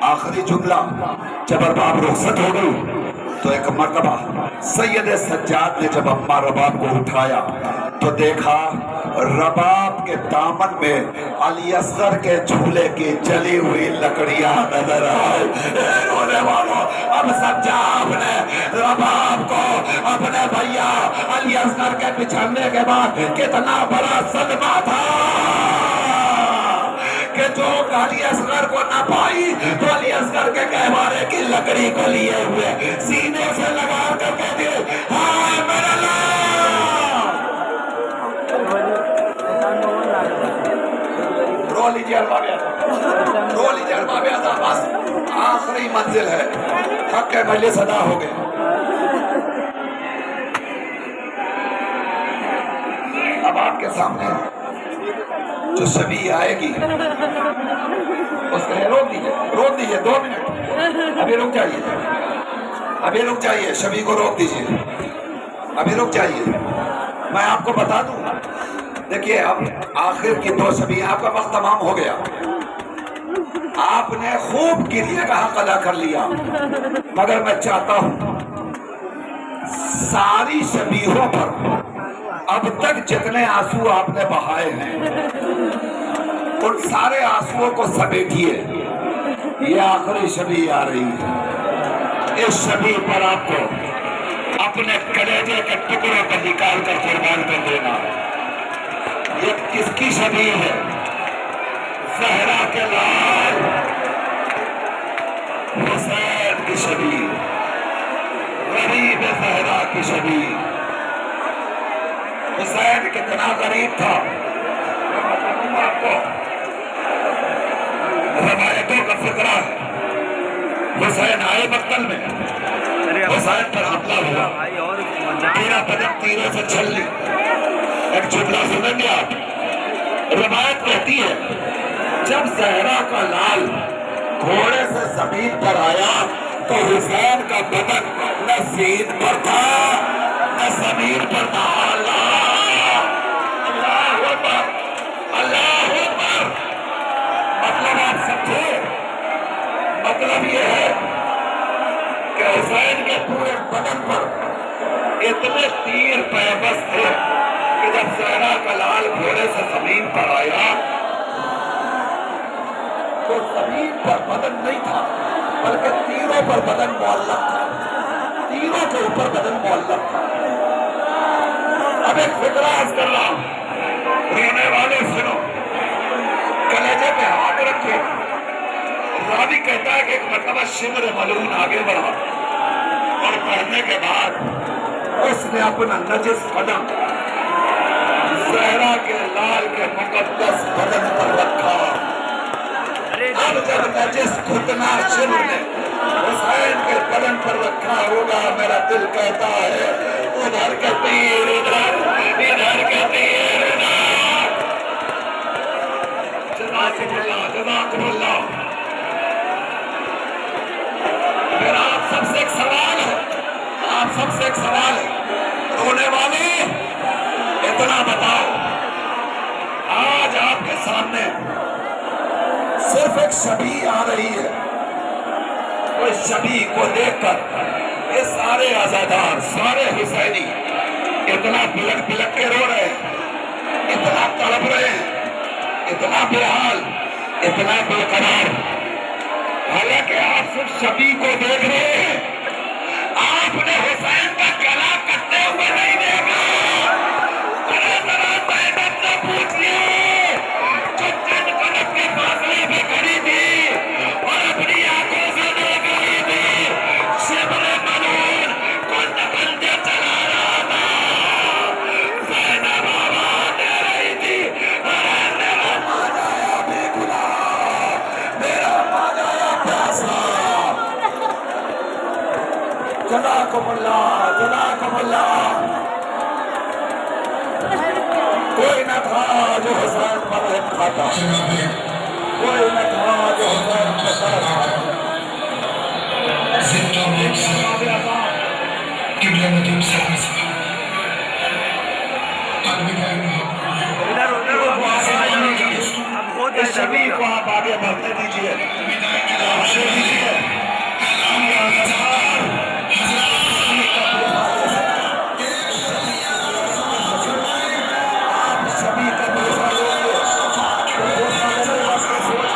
آخری جملہ جب رباب رخصت ہو گئی تو ایک مرتبہ سید سجاد نے جب اماں رباب کو اٹھایا تو دیکھا رباب کے دامن میں علی اصغر کے جھولے کی جلی ہوئی لکڑیاں نظر آئے۔ رونے والوں، اب سمجھا آپ نے رباب کو اپنے بھیا علی اصغر کے بچھڑنے کے بعد کتنا بڑا صدمہ تھا کہ جو علی اصغر کو نہ پائی تو علی اصغر کے گہوارے کی لکڑی کو لیے ہوئے سینے سے لگا کر کہتے ہیں ہائے میرا اللہ۔ رو لیجیے ارباب اعظم، بس آخری منزل ہے، حق مجلس ادا ہو گئے۔ اب آپ کے سامنے جو شبیہ آئے گی اس کے لیے روک دیجئے 2 منٹ، ابھی رک جائیے، شبیہ کو روک دیجئے، ابھی رک جائیے۔ میں آپ کو بتا دوں، دیکھیے اب آخر کی 2 شبیہ، آپ کا وقت تمام ہو گیا، آپ نے خوب گریہ کا حق ادا کر لیا، مگر میں چاہتا ہوں ساری شبیہوں پر اب تک جتنے آنسو آپ نے بہائے ہیں ان سارے آنسوؤں کو سمیٹیے، یہ آخری شبیہ آ رہی ہے، اس شبیہ پر آپ کو اپنے کلیجے کے ٹکڑوں کو نکال کر قربان کر دینا۔ یہ کس کی شبیہ ہے؟ زہرا کے لال حسین کی شبیہ، غریب زہرا کی شبیہ۔ حسین کتنا غریب تھا، آپ کو روایتوں کا فکرہ ہے۔ حسین آئے مقتل میں، حسین پر حملہ ہوا، میرا بدن تیروں سے چھل لی۔ ایک جملہ سنیں گے آپ، روایت کہتی ہے جب زہرا کا لال گھوڑے سے زمین پر آیا تو حسین کا بدن نہ زین پر تھا نہ زمین پر تھا۔ اللہ اکبر، مطلب آپ سمجھے، مطلب یہ ہے کہ حسین کے پورے بدن پر اتنے تیر پیوست تھے کہ جب زہرا کا لال گھوڑے سے زمین پر آیا تو زمین پر بدن نہیں تھا بلکہ تیروں پر بدن معلق تھا، تیروں کے اوپر بدن معلق تھا۔ اب ایک فکرہ عرض کر رہا ہوں، رونے والے سنو، کلیجے پہ ہاتھ رکھو۔ راوی کہتا ہے کہ ایک مرتبہ شمر ملعون آگے بڑھا اور پڑھنے کے بعد اس نے اپنا نجس قدم زہرا کے لال کے مقدس بدن پر رکھا۔ اب جب نجس گھٹنا شمر نے حسین کے بدن پر رکھا ہوگا، میرا دل کہتا ہے ادھر کے تیر ادھر، ادھر کے تیر ادھر۔ جزاکم اللہ۔ میرا آپ سب سے ایک سوال ہے، رونے والے اتنا بتاؤ، آج آپ کے سامنے صرف ایک شبیہ آ رہی ہے، اس شبیہ کو دیکھ کر یہ سارے عزادار، سارے حسینی اتنا بلک بلک کے رو رہے ہیں، اتنا تڑپ رہے ہیں، اتنا بے حال، اتنا بے قرار، حالانکہ آپ صرف شبیہ کو دیکھ رہے ہیں، آپ نے حسین کا گلا کٹتے ہوئے نہیں دیکھا۔ ذرا زینب سے پوچھئے جو چند قدم کے فاصلے پہ کھڑی تھی اور اپنی آنکھوں سے دیکھ رہی تھی، شمر ملعون کو نکلتے چلا رہا تھا۔ زینب آواز جزاکم اللہ جزاکم اللہ. کوئی نہ تھا جو حسین پر رحم کھاتا, کوئی نہ تھا جو حسین پر ترس کھاتا. قبلہ ندیم صاحب صاحب سبھی کو آپ آگے بڑھنے دیجئے, آگے دیجئے. آپ سبھی کا بھروسہ لوگے, بھروسہ میرے واسطے سوچ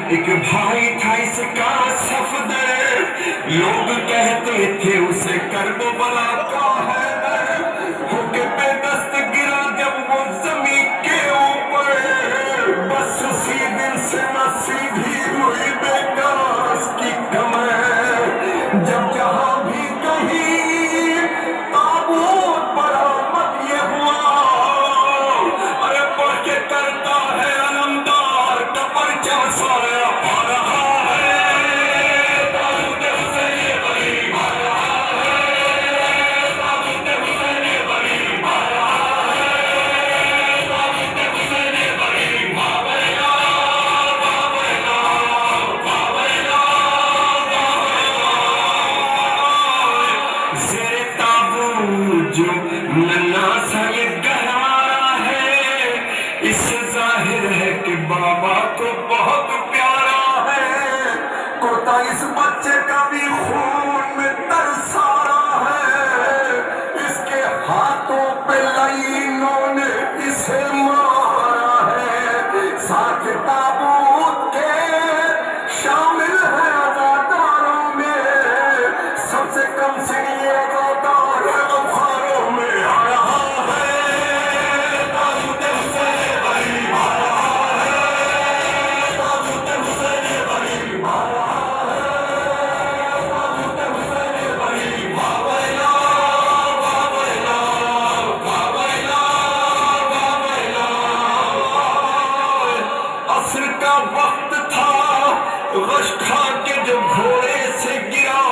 ایک بھائی تھا اس کا صفدر، لوگ کہتے تھے اسے کربلا کا حیدر، ہو کے بے دست گرا جب وہ زمین کے اوپر، بس اسی دن سے نہ سیدھی ہوئی بیکار اس کی کمر، جب جہاں بھی کہیں تابوت برآمد یہ ہوا، ارے پڑھ کے کرتا ہے علمدار کا پرچم سایہ آ رہا ہے، تابوت حسین غریب آ رہا ہے، تابوت حسین غریب آ رہا ہے، تابوت حسین غریب آ گیا، آ گیا، آ گیا، زیر تابوت جو ننا سا یہ گہوارا ہے، اس سے ظاہر ہے کہ بابا کو بہت پیارا ہے، کرتا اس بچے کا بھی خون میں ترسارا ہے، اس کے ہاتھوں پہ لعینوں نے اسے مارا ہے، ساتھ تابوت کے شامل ہے عزاداروں میں، سب سے کم سنی عزادار غفاروں میں آ رہا ہے، تابوت حسین غریب آ رہا ہے، تابوت حسین غریب آ رہا ہے، تابوت حسین غریب آ گیا، آ گیا، آ گیا، آ گیا، عصر کا وقت تھا، غش کھا کے جو گھوڑے سے گرا،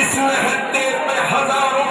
اس نہتے پہ ہزاروں